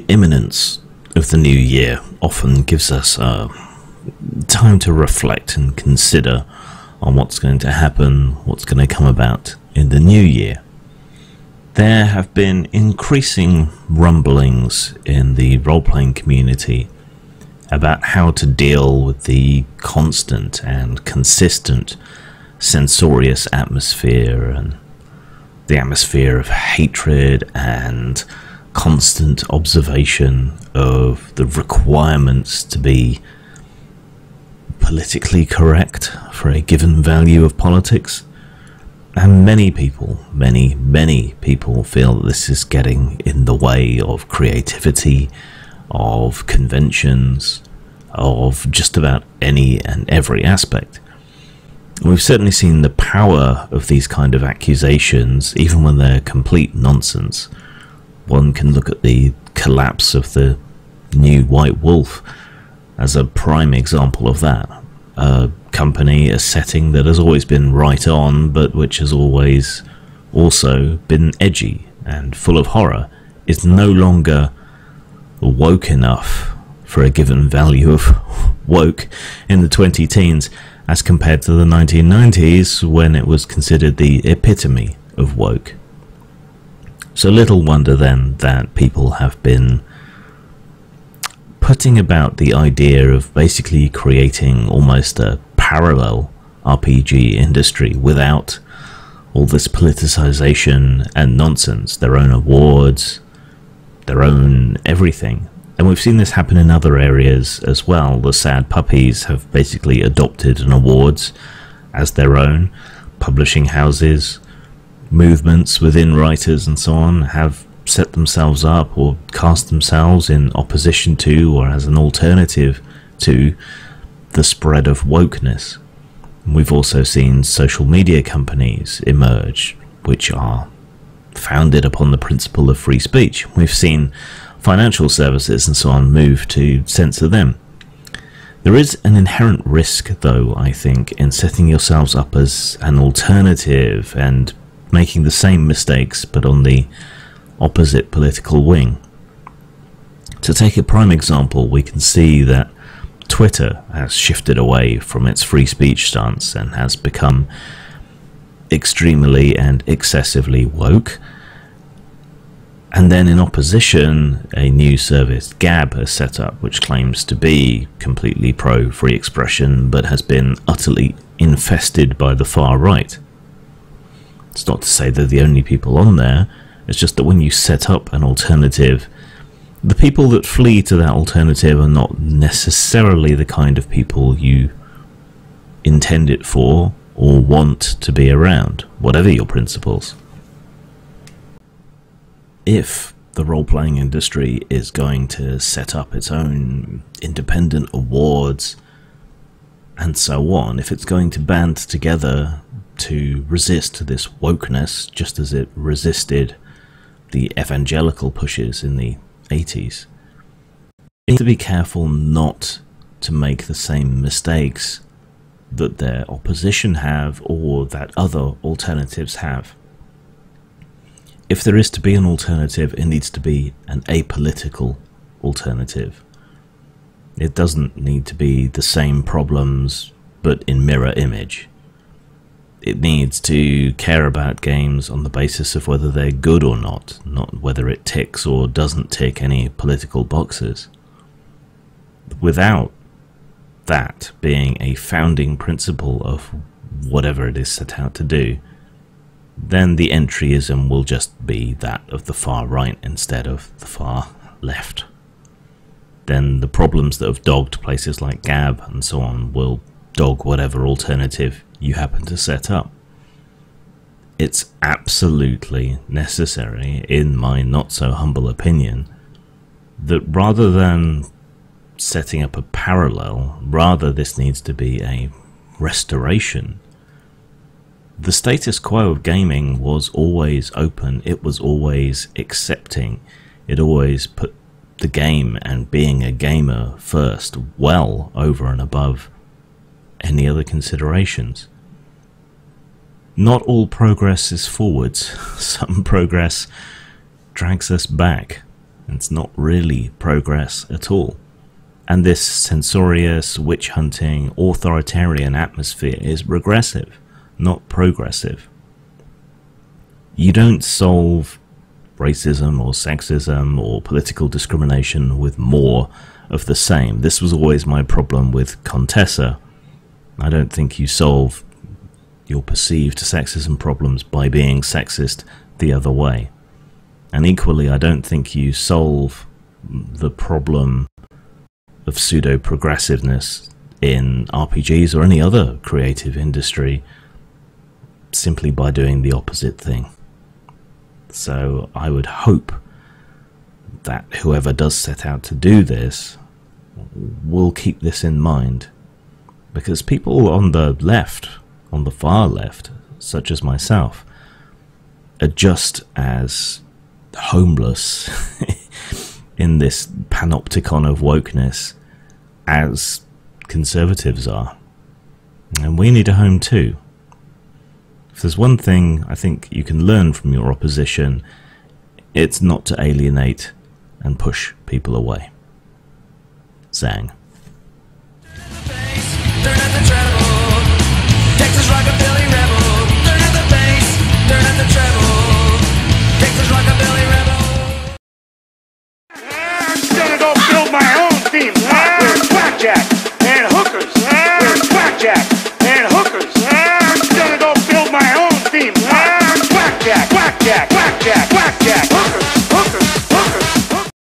The imminence of the new year often gives us time to reflect and consider on what's going to happen, what's going to come about in the new year. There have been increasing rumblings in the role-playing community about how to deal with the constant and consistent censorious atmosphere and the atmosphere of hatred and constant observation of the requirements to be politically correct for a given value of politics. And many people feel that this is getting in the way of creativity, of conventions, of just about any and every aspect. We've certainly seen the power of these kind of accusations, even when they're complete nonsense. One can look at the collapse of the new White Wolf as a prime example of that. A company, a setting that has always been right on, but which has always also been edgy and full of horror, is no longer woke enough for a given value of woke in the 20-teens as compared to the 1990s, when it was considered the epitome of woke. So little wonder then that people have been putting about the idea of basically creating almost a parallel RPG industry without all this politicization and nonsense, their own awards, their own everything. And we've seen this happen in other areas as well. The Sad Puppies have basically adopted an awards as their own. Publishing houses, movements within writers and so on have set themselves up or cast themselves in opposition to or as an alternative to the spread of wokeness. We've also seen social media companies emerge which are founded upon the principle of free speech. We've seen financial services and so on move to censor them. There is an inherent risk, though, I think, in setting yourselves up as an alternative and making the same mistakes but on the opposite political wing. To take a prime example, we can see that Twitter has shifted away from its free speech stance and has become extremely and excessively woke. And then in opposition, a new service, Gab, has set up, which claims to be completely pro-free expression, but has been utterly infested by the far right. It's not to say they're the only people on there, it's just that when you set up an alternative, the people that flee to that alternative are not necessarily the kind of people you intend it for or want to be around, whatever your principles. If the role-playing industry is going to set up its own independent awards and so on, if it's going to band together to resist this wokeness, just as it resisted the evangelical pushes in the 80s, they need to be careful not to make the same mistakes that their opposition have or that other alternatives have. If there is to be an alternative, it needs to be an apolitical alternative. It doesn't need to be the same problems, but in mirror image. It needs to care about games on the basis of whether they're good or not whether it ticks or doesn't tick any political boxes. Without that being a founding principle of whatever it is set out to do, then the entryism will just be that of the far right instead of the far left. Then the problems that have dogged places like Gab and so on will dog whatever alternative you happen to set up. It's absolutely necessary, in my not so humble opinion, that rather than setting up a parallel, rather this needs to be a restoration. The status quo of gaming was always open, it was always accepting, it always put the game and being a gamer first, well over and above any other considerations. Not all progress is forwards, some progress drags us back, It's not really progress at all. And this censorious, witch-hunting, authoritarian atmosphere is regressive, not progressive. You don't solve racism or sexism or political discrimination with more of the same. This was always my problem with Contessa. I don't think you solve your perceived sexism problems by being sexist the other way. And equally, I don't think you solve the problem of pseudo-progressiveness in RPGs or any other creative industry simply by doing the opposite thing. So I would hope that whoever does set out to do this will keep this in mind, because people on the left, on the far left, such as myself, are just as homeless in this panopticon of wokeness as conservatives are. And we need a home too. If there's one thing I think you can learn from your opposition, it's not to alienate and push people away. Zang.